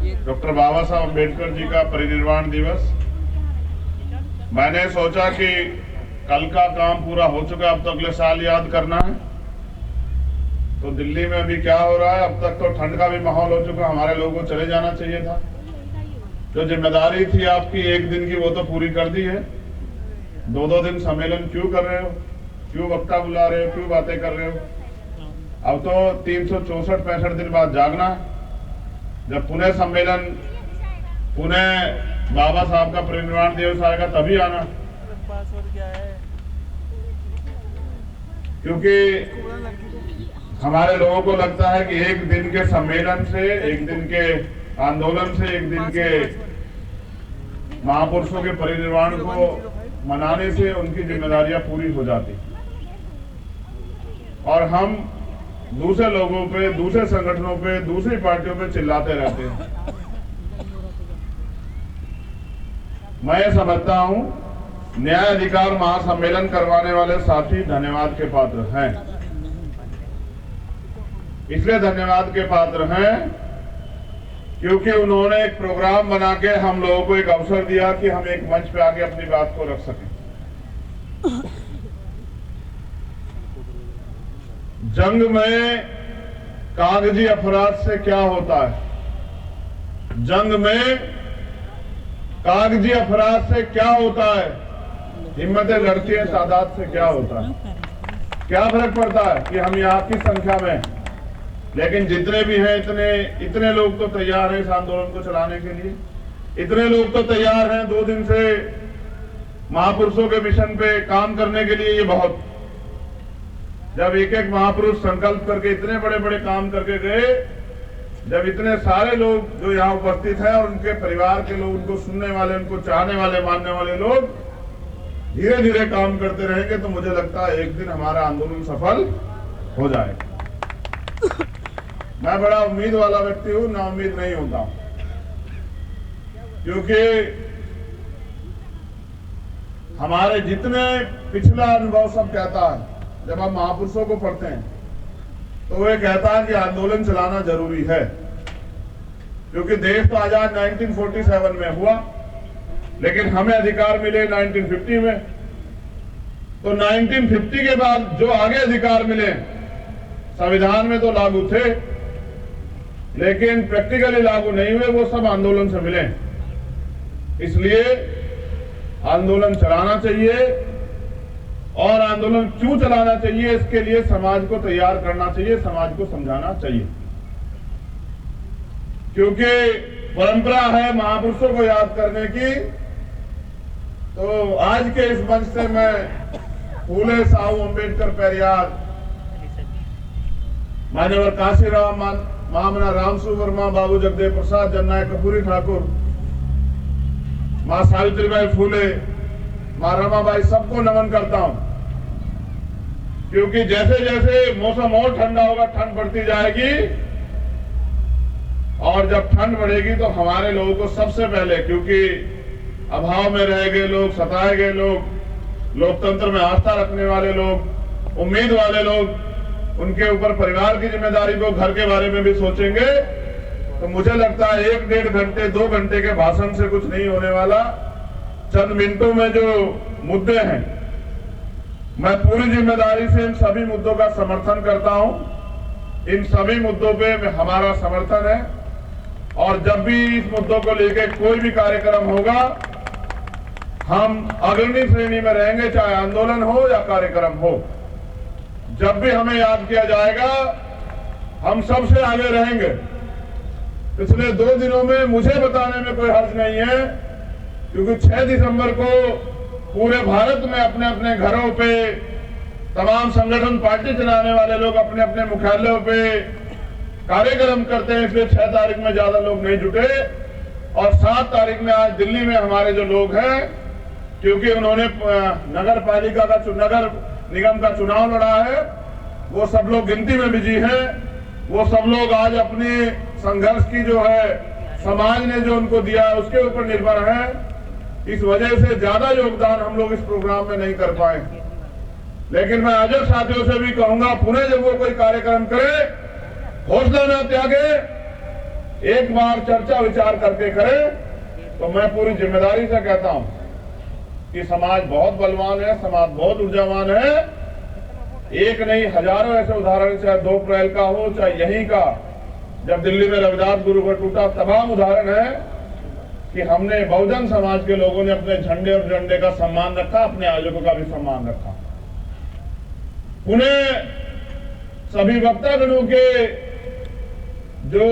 Doctor बाबा साहब अम्बेडकर जी का परिनिर्वाण दिवस। मैंने सोचा कि कल का काम पूरा हो चुका, अब तो अगले साल याद करना है। तो दिल्ली में अभी क्या हो रहा है, अब तक तो ठंड का भी माहौल हो चुका, हमारे लोगों को चले जाना चाहिए था। जो जिम्मेदारी थी आपकी एक दिन की, वो तो पूरी कर दी है। 2-2 दिन सम्मेलन क्यों कर रहे हो, क्यों वक्ता बुला रहे हो, क्यों बातें कर रहे हो? अब तो 364-65 दिन बाद जागना है। जब पुणे सम्मेलन, पुणे बाबा साहब का परिनिर्वाण दिवस आएगा तभी आना, क्योंकि हमारे लोगों को लगता है कि एक दिन के सम्मेलन से, एक दिन के आंदोलन से, एक दिन के महापुरुषों के परिनिर्वाण को मनाने से उनकी जिम्मेदारियां पूरी हो जाती, और हम दूसरे लोगों पे, दूसरे संगठनों पे, दूसरी पार्टियों पे चिल्लाते रहते हैं। मैं ये समझता हूं न्याय अधिकार महासम्मेलन करवाने वाले साथी धन्यवाद के पात्र हैं। इसलिए धन्यवाद के पात्र हैं क्योंकि उन्होंने एक प्रोग्राम बना के हम लोगों को एक अवसर दिया कि हम एक मंच पे आके अपनी बात को रख सकें। जंग में कागजी अपराध से क्या होता है, जंग में कागजी अपराध से क्या होता है, हिम्मतें लड़ती है, तादाद से क्या होता है, क्या फर्क पड़ता है कि हम यहाँ की संख्या में, लेकिन जितने भी हैं इतने लोग तो तैयार हैं इस आंदोलन को चलाने के लिए। इतने लोग तो तैयार हैं 2 दिन से महापुरुषों के मिशन पे काम करने के लिए। ये बहुत, जब एक एक महापुरुष संकल्प करके इतने बड़े बड़े काम करके गए, जब इतने सारे लोग जो यहाँ उपस्थित हैं और उनके परिवार के लोग, उनको सुनने वाले, उनको चाहने वाले, मानने वाले लोग धीरे धीरे काम करते रहेंगे, तो मुझे लगता है एक दिन हमारा आंदोलन सफल हो जाएगा। मैं बड़ा उम्मीद वाला व्यक्ति हूं, ना उम्मीद नहीं होता, क्योंकि हमारे जितने पिछला अनुभव सब कहता है, जब हम महापुरुषों को पढ़ते हैं तो वे कहता है कि आंदोलन चलाना जरूरी है, क्योंकि देश तो आजाद 1947 में हुआ, लेकिन हमें अधिकार मिले 1950 में। तो 1950 के बाद जो आगे अधिकार मिले संविधान में तो लागू थे, लेकिन प्रैक्टिकली लागू नहीं हुए, वो सब आंदोलन से मिले। इसलिए आंदोलन चलाना चाहिए, और आंदोलन क्यों चलाना चाहिए, इसके लिए समाज को तैयार करना चाहिए, समाज को समझाना चाहिए, क्योंकि परंपरा है महापुरुषों को याद करने की। तो आज के इस मंच से मैं फूले साहू अम्बेडकर पेरियार, मान्यवर काशीराम, महामना रामसु वर्मा, बाबू जगदेव प्रसाद, जननायक कपूरी ठाकुर, मां सावित्रीबाई फूले, मां रमाबाई, सबको नमन करता हूं, क्योंकि जैसे जैसे मौसम और ठंडा होगा, ठंड बढ़ती जाएगी, और जब ठंड बढ़ेगी तो हमारे लोगों को सबसे पहले, क्योंकि अभाव में रह गए लोग, सताए गए लोग, लोकतंत्र में आस्था रखने वाले लोग, उम्मीद वाले लोग, उनके ऊपर परिवार की जिम्मेदारी को, घर के बारे में भी सोचेंगे। तो मुझे लगता है 1-1.5 घंटे, 2 घंटे के भाषण से कुछ नहीं होने वाला। चंद मिनटों में जो मुद्दे हैं, मैं पूरी जिम्मेदारी से इन सभी मुद्दों का समर्थन करता हूं। इन सभी मुद्दों पे हमारा समर्थन है, और जब भी इस मुद्दों को लेकर कोई भी कार्यक्रम होगा, हम अग्रणी श्रेणी में रहेंगे, चाहे आंदोलन हो या कार्यक्रम हो। जब भी हमें याद किया जाएगा, हम सबसे आगे रहेंगे। पिछले 2 दिनों में मुझे बताने में कोई हर्ज नहीं है, क्योंकि 6 दिसंबर को पूरे भारत में अपने अपने घरों पे तमाम संगठन, पार्टी चलाने वाले लोग अपने अपने मुख्यालयों पे कार्यक्रम करते हैं, इसलिए 6 तारीख में ज्यादा लोग नहीं जुटे। और 7 तारीख में आज दिल्ली में हमारे जो लोग हैं, क्योंकि उन्होंने नगर पालिका का, नगर निगम का चुनाव लड़ा है, वो सब लोग गिनती में बिजी हैं। वो सब लोग आज अपने संघर्ष की जो है, समाज ने जो उनको दिया है, उसके ऊपर निर्भर है। इस वजह से ज्यादा योगदान हम लोग इस प्रोग्राम में नहीं कर पाए। लेकिन मैं आयोजक साथियों से भी कहूंगा, पुणे जब वो कोई कार्यक्रम करे, हौसला न त्यागे एक बार चर्चा विचार करके करें, तो मैं पूरी जिम्मेदारी से कहता हूं कि समाज बहुत बलवान है, समाज बहुत ऊर्जावान है। एक नहीं हजारों ऐसे उदाहरण, चाहे 2 अप्रैल का हो, चाहे यहीं का जब दिल्ली में रविदास गुरुकुल टूटा, तमाम उदाहरण है कि हमने बहुजन समाज के लोगों ने अपने झंडे और झंडे का सम्मान रखा, अपने आयोजकों का भी सम्मान रखा। उन्हें सभी वक्तागणों के जो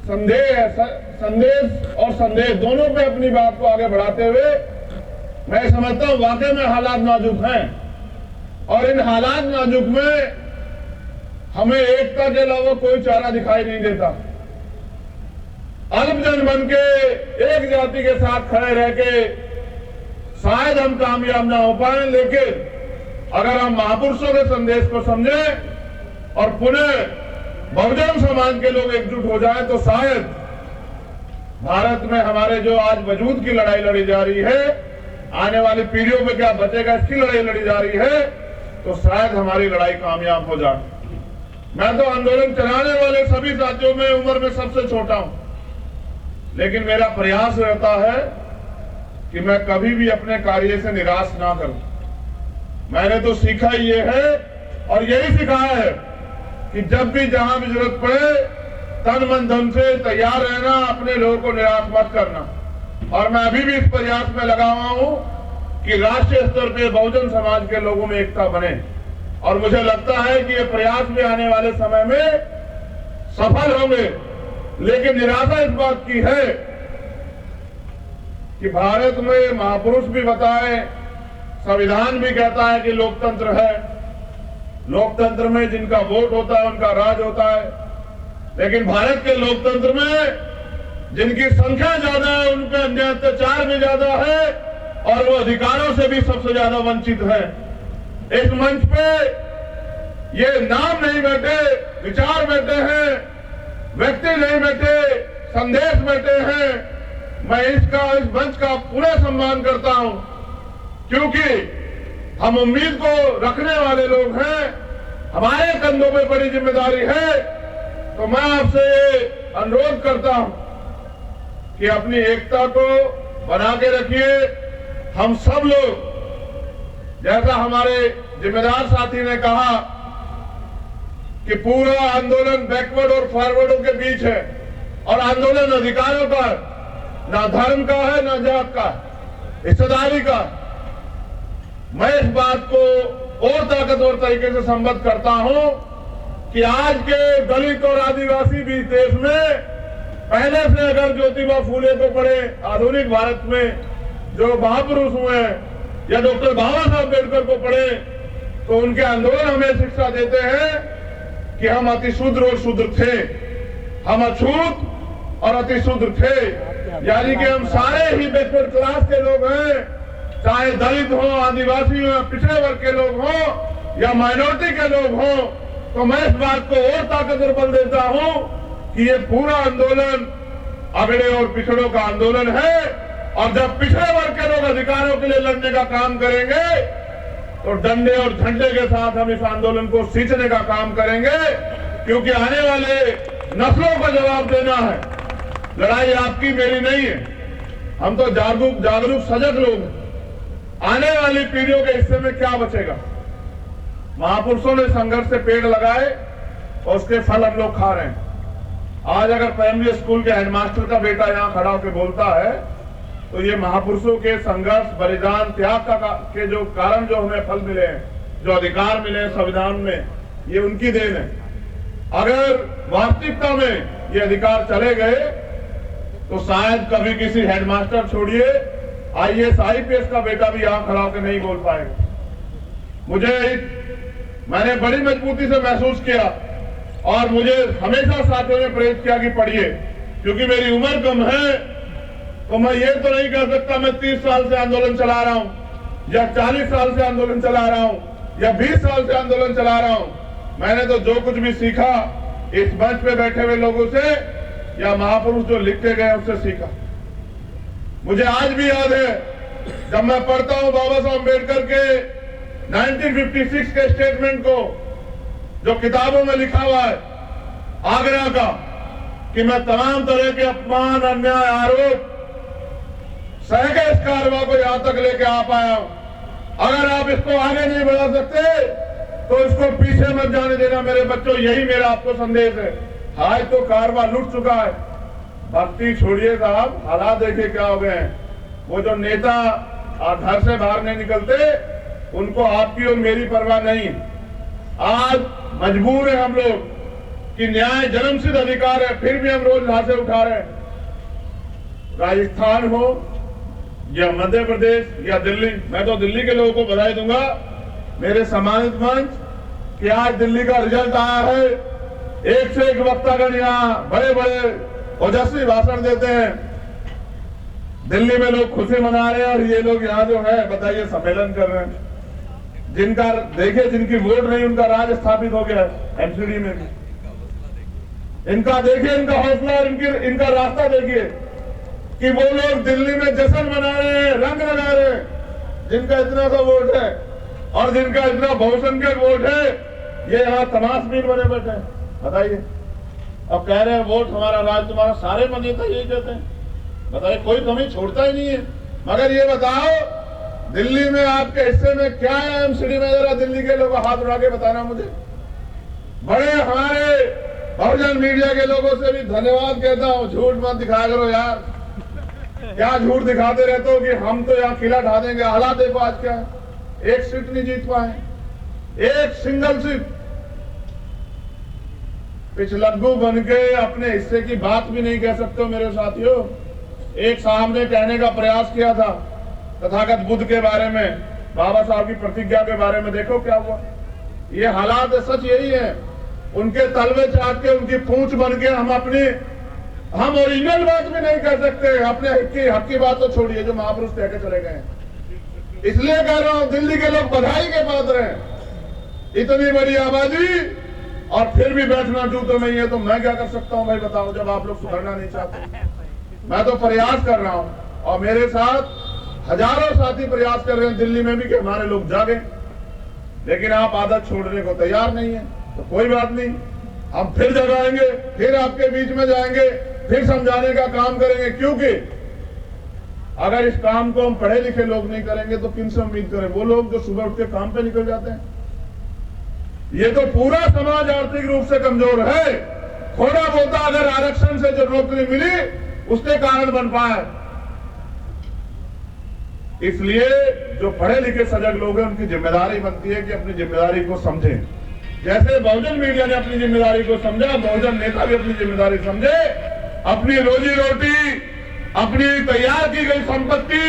संदेश और संदेश दोनों पे अपनी बात को आगे बढ़ाते हुए मैं समझता हूं वाकई में हालात नाजुक हैं, और इन हालात नाजुक में हमें एकता के अलावा कोई चारा दिखाई नहीं देता। अल्पजन बन के एक जाति के साथ खड़े रह के शायद हम कामयाब ना हो पाए, लेकिन अगर हम महापुरुषों के संदेश को समझें और पुनः बहुजन समाज के लोग एकजुट हो जाएं, तो शायद भारत में हमारे जो आज वजूद की लड़ाई लड़ी जा रही है, आने वाली पीढ़ियों में क्या बचेगा इसकी लड़ाई लड़ी जा रही है, तो शायद हमारी लड़ाई कामयाब हो जाए। मैं तो आंदोलन चलाने वाले सभी साथियों में उम्र में सबसे छोटा हूं, लेकिन मेरा प्रयास रहता है कि मैं कभी भी अपने कार्य से निराश ना करूं। मैंने तो सीखा ये है और यही सिखाया है कि जब भी जहां भी जरूरत पड़े तन मन धन से तैयार रहना, अपने लोगों को निराश मत करना। और मैं अभी भी इस प्रयास में लगा हुआ हूं कि राष्ट्रीय स्तर पे बहुजन समाज के लोगों में एकता बने, और मुझे लगता है कि ये प्रयास भी आने वाले समय में सफल होंगे। लेकिन निराशा इस बात की है कि भारत में महापुरुष भी बताए, संविधान भी कहता है कि लोकतंत्र है, लोकतंत्र में जिनका वोट होता है उनका राज होता है, लेकिन भारत के लोकतंत्र में जिनकी संख्या ज्यादा है उन पर अन्याय अत्याचार भी ज्यादा है और वो अधिकारों से भी सबसे ज्यादा वंचित है। इस मंच पे ये नाम नहीं बैठे, विचार बैठे हैं, व्यक्ति नहीं बैठे, संदेश बैठे हैं। मैं इस मंच का पूरा सम्मान करता हूं, क्योंकि हम उम्मीद को रखने वाले लोग हैं, हमारे कंधों पे बड़ी जिम्मेदारी है। तो मैं आपसे ये अनुरोध करता हूं कि अपनी एकता को बना के रखिए। हम सब लोग, जैसा हमारे जिम्मेदार साथी ने कहा कि पूरा आंदोलन बैकवर्ड और फॉरवर्डों के बीच है, और आंदोलन अधिकारों का, ना धर्म का है, ना जात का, हिस्सेदारी का। मैं इस बात को और ताकतवर तरीके से संबद्ध करता हूं कि आज के दलित और आदिवासी भी देश में पहले से अगर ज्योतिबा फूले को पढ़े, आधुनिक भारत में जो महापुरुष हुए, या डॉक्टर बाबा साहब अम्बेडकर को पढ़े, तो उनके आंदोलन हमें शिक्षा देते हैं कि हम अतिशूद्र और शूद्र थे, हम अछूत और अतिशूद्र थे। यानी कि हम सारे ही बैकवर्ड क्लास के लोग हैं, चाहे दलित हो, आदिवासी हो, पिछड़े वर्ग के लोग हो या माइनॉरिटी के लोग हो। तो मैं इस बात को और ताकतवर बल देता हूं कि ये पूरा आंदोलन अगड़े और पिछड़ों का आंदोलन है, और जब पिछड़े वर्ग के लोग अधिकारों के लिए लड़ने का काम करेंगे तो डंडे और झंडे के साथ हम इस आंदोलन को सींचने का काम करेंगे, क्योंकि आने वाले नस्लों को जवाब देना है। लड़ाई आपकी मेरी नहीं है, हम तो जागरूक सजग लोग हैं। आने वाली पीढ़ियों के हिस्से में क्या बचेगा? महापुरुषों ने संघर्ष से पेड़ लगाए और उसके फल हम लोग खा रहे हैं। आज अगर प्राइमरी स्कूल के हेडमास्टर का बेटा यहाँ खड़ा होकर बोलता है, तो ये महापुरुषों के संघर्ष, बलिदान, त्याग के जो कारण जो हमें फल मिले हैं, जो अधिकार मिले हैं संविधान में, ये उनकी देन है। अगर वास्तविकता में ये अधिकार चले गए तो शायद कभी किसी हेडमास्टर, छोड़िए IAS IPS का बेटा भी यहाँ खड़ा होकर नहीं बोल पाएगा। मैंने बड़ी मजबूती से महसूस किया, और मुझे हमेशा साथियों ने प्रेरित किया कि पढ़िए, क्योंकि मेरी उम्र कम है, तो मैं ये तो नहीं कह सकता मैं 30 साल से आंदोलन चला रहा हूं, या 40 साल से आंदोलन चला रहा हूं, या 20 साल से आंदोलन चला रहा हूं। मैंने तो जो कुछ भी सीखा इस मंच पे बैठे हुए लोगों से, या महापुरुष जो लिख के गए उससे सीखा। मुझे आज भी याद है, जब मैं पढ़ता हूं बाबा साहब अम्बेडकर के 1956 के स्टेटमेंट को, जो किताबों में लिखा हुआ है, आगरा का, कि मैं तमाम तरह के अपमान, अन्याय, आरोप सह के इस कार्रवाई को यहां तक लेके आ पाया हूं। अगर आप इसको आगे नहीं बढ़ा सकते तो इसको पीछे मत जाने देना मेरे बच्चों, यही मेरा आपको संदेश है। आज तो कारवा लुट चुका है, भक्ति छोड़िए साहब, हालात देखिए क्या हो गए हैं। वो जो नेता घर से बाहर नहीं निकलते, उनको आपकी और मेरी परवाह नहीं। आज मजबूर है हम लोग कि न्याय जन्मसिद्ध अधिकार है, फिर भी हम रोज लाशें उठा रहे हैं। राजस्थान हो या मध्य प्रदेश या दिल्ली, मैं तो दिल्ली के लोगों को बधाई दूंगा, मेरे सम्मानित मंच, कि आज दिल्ली का रिजल्ट आया है। एक से एक वक्तागण यहाँ बड़े बड़े ओजस्वी भाषण देते हैं, दिल्ली में लोग खुशी मना रहे हैं और ये लोग यहाँ जो है बताइए सम्मेलन कर रहे हैं। जिनका देखिए, जिनकी वोट नहीं उनका राज स्थापित हो गया है एमसीडी में भी। इनका देखिए, इनका हौसला और इनका रास्ता देखिए कि वो लोग दिल्ली में जश्न मना रहे हैं, रंग लगा रहे हैं। जिनका इतना सा वोट है और जिनका इतना बहुसंख्यक वोट है, ये यहाँ तमाशबीन बने बैठे हैं। बताइए, अब कह रहे हैं वोट हमारा, राज तुम्हारा। सारे नेता यही कहते हैं, बताइए, कोई कमी छोड़ता ही नहीं है। मगर ये बताओ, दिल्ली में आपके हिस्से में क्या है एमसीडी में? जरा दिल्ली के लोगों हाथ उठा के बताना मुझे। बड़े हमारे बहुजन मीडिया के लोगों से भी धन्यवाद कहता हूं, झूठ मत दिखाया करो यार। क्या झूठ दिखाते रहते हो कि हम तो यहाँ किला ढा देंगे। हालात देखो आज क्या है, एक सीट नहीं जीत पाए, एक सिंगल सीट। पिछलग्गू बन के अपने हिस्से की बात भी नहीं कह सकते हो मेरे साथियों। एक साहब ने कहने का प्रयास किया था तथागत बुद्ध के बारे में, बाबा साहब की प्रतिज्ञा के बारे में, देखो क्या हुआ। ये हालात सच यही है। उनके तलवे चाट के, उनकी पूंछ बन के हम ओरिजिनल बात भी नहीं कर सकते। अपने हक की बात तो छोड़िए, जो महापुरुष कह के चले गए। इसलिए कह रहा हूं, दिल्ली के लोग बधाई के पात्र हैं। इतनी बड़ी आबादी और फिर भी बैठना जूतों में ही है, तो मैं क्या कर सकता हूं भाई बताओ, जब आप लोग सुधरना नहीं चाहते। मैं तो प्रयास कर रहा हूं और मेरे साथ हजारों साथी प्रयास कर रहे हैं दिल्ली में भी कि हमारे लोग जागे, लेकिन आप आदत छोड़ने को तैयार नहीं है। तो कोई बात नहीं, हम फिर जगाएंगे, फिर आपके बीच में जाएंगे, फिर समझाने का काम करेंगे। क्योंकि अगर इस काम को हम पढ़े लिखे लोग नहीं करेंगे तो किन से उम्मीद करें? वो लोग जो सुबह उठ के काम पे निकल जाते हैं। ये तो पूरा समाज आर्थिक रूप से कमजोर है। थोड़ा बहुत अगर आरक्षण से जो नौकरी मिली उसके कारण बन पाए। इसलिए जो पढ़े लिखे सजग लोग हैं, उनकी जिम्मेदारी बनती है कि अपनी जिम्मेदारी को समझें। जैसे बहुजन मीडिया ने अपनी जिम्मेदारी को समझा, बहुजन नेता भी अपनी जिम्मेदारी समझे। अपनी रोजी रोटी, अपनी तैयार की गई संपत्ति,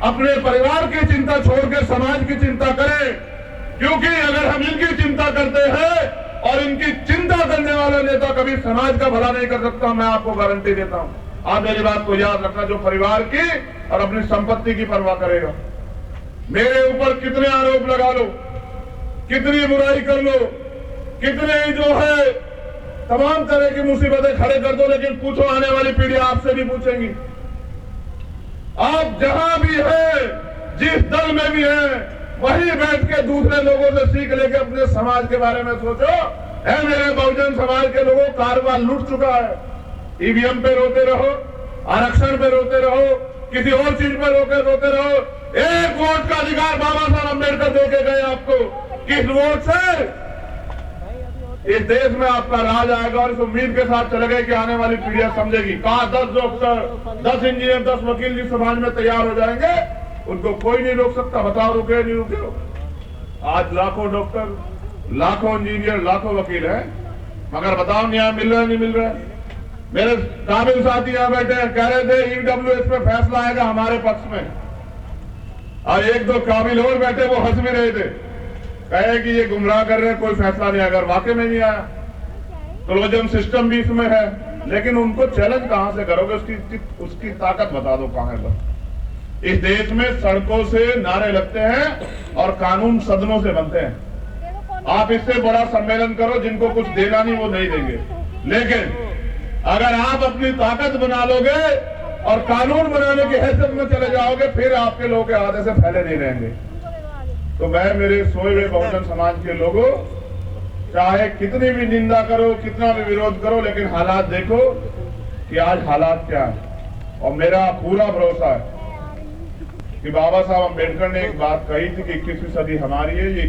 अपने परिवार की चिंता छोड़कर समाज की चिंता करें। क्योंकि अगर हम इनकी चिंता करते हैं और इनकी चिंता करने वाला नेता कभी समाज का भला नहीं कर सकता, मैं आपको गारंटी देता हूं। आप मेरी बात को याद रखना, जो परिवार की और अपनी संपत्ति की परवाह करेगा। मेरे ऊपर कितने आरोप लगा लो, कितनी बुराई कर लो, कितने जो है तमाम तरह की मुसीबतें खड़े कर दो, लेकिन पूछो, आने वाली पीढ़ी आपसे भी पूछेंगी। आप जहां भी हैं, जिस दल में भी हैं, वहीं बैठ के दूसरे लोगों से सीख लेके अपने समाज के बारे में सोचो। है मेरे बहुजन समाज के लोगों, कारवा लूट चुका है। ईवीएम पे रोते रहो, आरक्षण पे रोते रहो, किसी और चीज पे रोते रहो। एक वोट का अधिकार बाबा साहब अम्बेडकर देके गए आपको। किस वोट से इस देश में आपका राज आएगा, और इस उम्मीद के साथ चले गए कि आने वाली पीढ़ियां समझेगी। कहा 10 डॉक्टर, 10 इंजीनियर, 10 वकील जिस समाज में तैयार हो जाएंगे, उनको कोई नहीं रोक सकता। बताओ रुके नहीं रुके? आज लाखों डॉक्टर, लाखों इंजीनियर, लाखों वकील हैं, मगर बताओ न्याय मिल रहा है नहीं मिल रहा है? मेरे काबिल साथी यहाँ बैठे हैं, कह रहे थे ईडब्ल्यूएस पे फैसला आएगा हमारे पक्ष में, और एक दो काबिल और बैठे, वो हंस भी रहे थे, कहे कि ये गुमराह कर रहे हैं, कोई फैसला नहीं आएगा। वाकई में नहीं आया। क्लोजन सिस्टम भी इसमें है, लेकिन उनको चैलेंज कहां से करोगे? उसकी ताकत बता दो कहां है। बस इस देश में सड़कों से नारे लगते हैं और कानून सदनों से बनते हैं। आप इससे बड़ा सम्मेलन करो, जिनको कुछ देना नहीं वो नहीं देंगे, लेकिन अगर आप अपनी ताकत बना लोगे और कानून बनाने की हैसियत में चले जाओगे, फिर आपके लोग के आधे से फैले नहीं रहेंगे। तो मैं मेरे सोए हुए बहुजन समाज के लोगों, चाहे कितनी भी निंदा करो, कितना भी विरोध करो, लेकिन हालात देखो। कि आज हालात क्या है। और मेरा पूरा भरोसा है कि बाबा साहब अम्बेडकर ने एक बात कही थी कि 21वीं सदी हमारी है, ये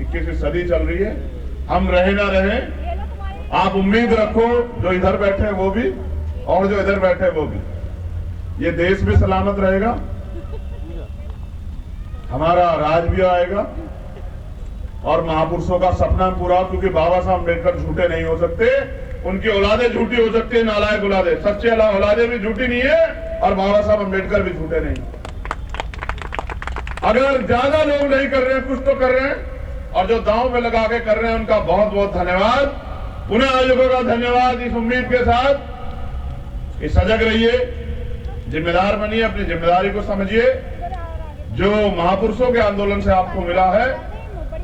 21वीं सदी चल रही है। हम रहे ना रहे, आप उम्मीद रखो जो इधर बैठे हैं वो भी और जो इधर बैठे हैं वो भी, ये देश भी सलामत रहेगा, हमारा राज भी आएगा और महापुरुषों का सपना पूरा। क्योंकि बाबा साहब अम्बेडकर झूठे नहीं हो सकते, उनकी औलादे झूठी हो सकती है, नालायक औलादे, सच्चे औलादे भी झूठी नहीं है और बाबा साहब अम्बेडकर भी झूठे नहीं। अगर ज्यादा लोग नहीं कर रहे हैं, कुछ तो कर रहे हैं और जो दांव में लगा के कर रहे हैं उनका बहुत बहुत धन्यवाद। पुनः आयोजकों का धन्यवाद इस उम्मीद के साथ कि सजग रहिए, जिम्मेदार बनिए, अपनी जिम्मेदारी को समझिए। जो महापुरुषों के आंदोलन से आपको मिला है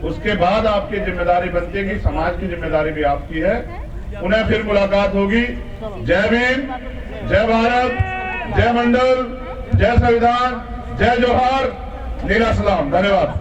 उसके बाद आपकी जिम्मेदारी बनती है कि समाज की जिम्मेदारी भी आपकी है। उन्हें फिर मुलाकात होगी। जय भीम, जय भारत, जय मंडल, जय संविधान, जय जोहार, नीला सलाम, धन्यवाद।